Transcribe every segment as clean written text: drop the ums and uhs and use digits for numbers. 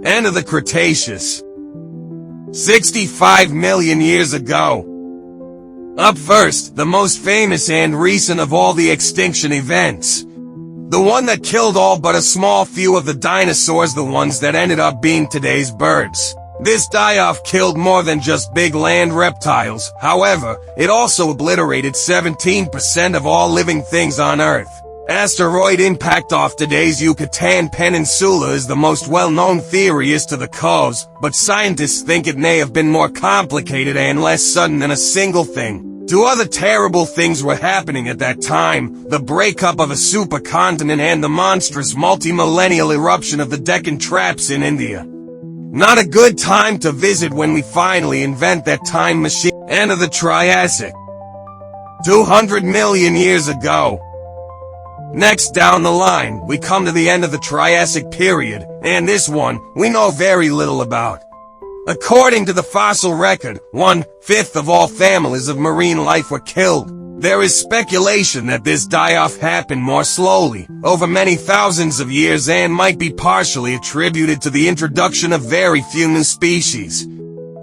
End of the Cretaceous. 65 million years ago. Up first, the most famous and recent of all the extinction events. The one that killed all but a small few of the dinosaurs, the ones that ended up being today's birds. This die-off killed more than just big land reptiles. However, it also obliterated 17% of all living things on Earth. Asteroid impact off today's Yucatan Peninsula is the most well-known theory as to the cause, but scientists think it may have been more complicated and less sudden than a single thing. Two other terrible things were happening at that time: the breakup of a supercontinent and the monstrous multi-millennial eruption of the Deccan Traps in India. Not a good time to visit when we finally invent that time machine. End of the Triassic. 200 million years ago. Next down the line, we come to the end of the Triassic period, and this one, we know very little about. According to the fossil record, 1/5 of all families of marine life were killed. There is speculation that this die-off happened more slowly, over many thousands of years, and might be partially attributed to the introduction of very few new species.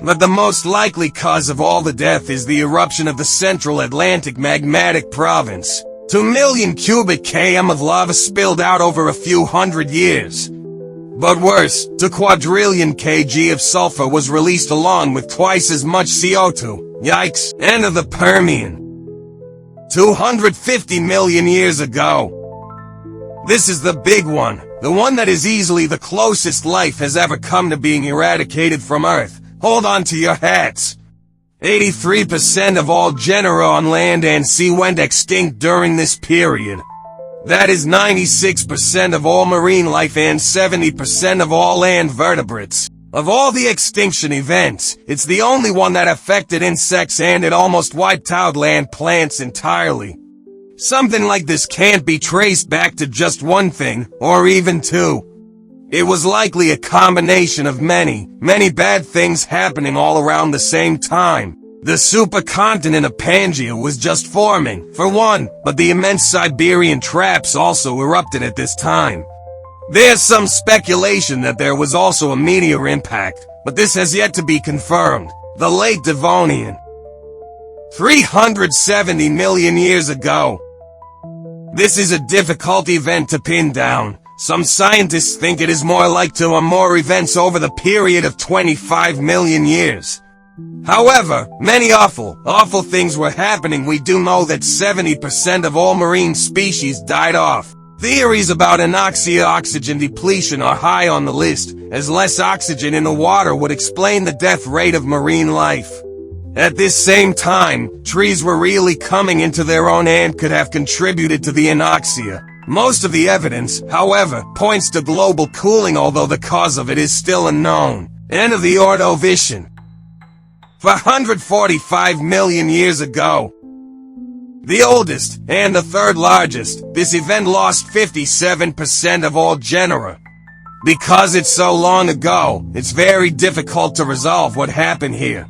But the most likely cause of all the death is the eruption of the Central Atlantic Magmatic Province. 2 million cubic km of lava spilled out over a few hundred years. But worse, 2 quadrillion kg of sulfur was released along with twice as much CO2. Yikes. End of the Permian. 250 million years ago. This is the big one, the one that is easily the closest life has ever come to being eradicated from Earth. Hold on to your hats. 83% of all genera on land and sea went extinct during this period. That is 96% of all marine life and 70% of all land vertebrates. Of all the extinction events, it's the only one that affected insects, and it almost wiped out land plants entirely. Something like this can't be traced back to just one thing, or even two. It was likely a combination of many bad things happening all around the same time. The supercontinent of Pangaea was just forming, for one, but the immense Siberian traps also erupted at this time. There's some speculation that there was also a meteor impact, but this has yet to be confirmed. The late Devonian. 370 million years ago. This is a difficult event to pin down. Some scientists think it is more like 2 or more events over the period of 25 million years. However, many awful things were happening. We do know that 70% of all marine species died off. Theories about anoxia, oxygen depletion, are high on the list, as less oxygen in the water would explain the death rate of marine life. At this same time, trees were really coming into their own and could have contributed to the anoxia. Most of the evidence, however, points to global cooling, although the cause of it is still unknown. End of the Ordovician. 445 million years ago. The oldest, and the third largest, this event lost 57% of all genera. Because it's so long ago, it's very difficult to resolve what happened here.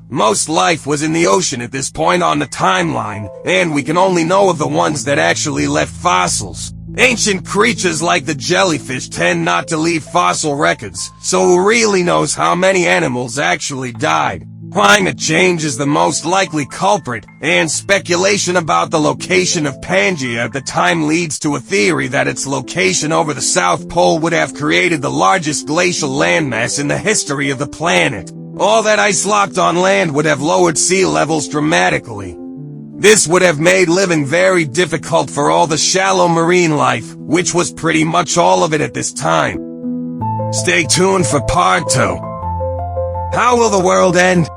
Most life was in the ocean at this point on the timeline, and we can only know of the ones that actually left fossils. Ancient creatures like the jellyfish tend not to leave fossil records, so who really knows how many animals actually died? Climate change is the most likely culprit, and speculation about the location of Pangaea at the time leads to a theory that its location over the South Pole would have created the largest glacial landmass in the history of the planet. All that ice locked on land would have lowered sea levels dramatically. This would have made living very difficult for all the shallow marine life, which was pretty much all of it at this time. Stay tuned for part 2. How will the world end?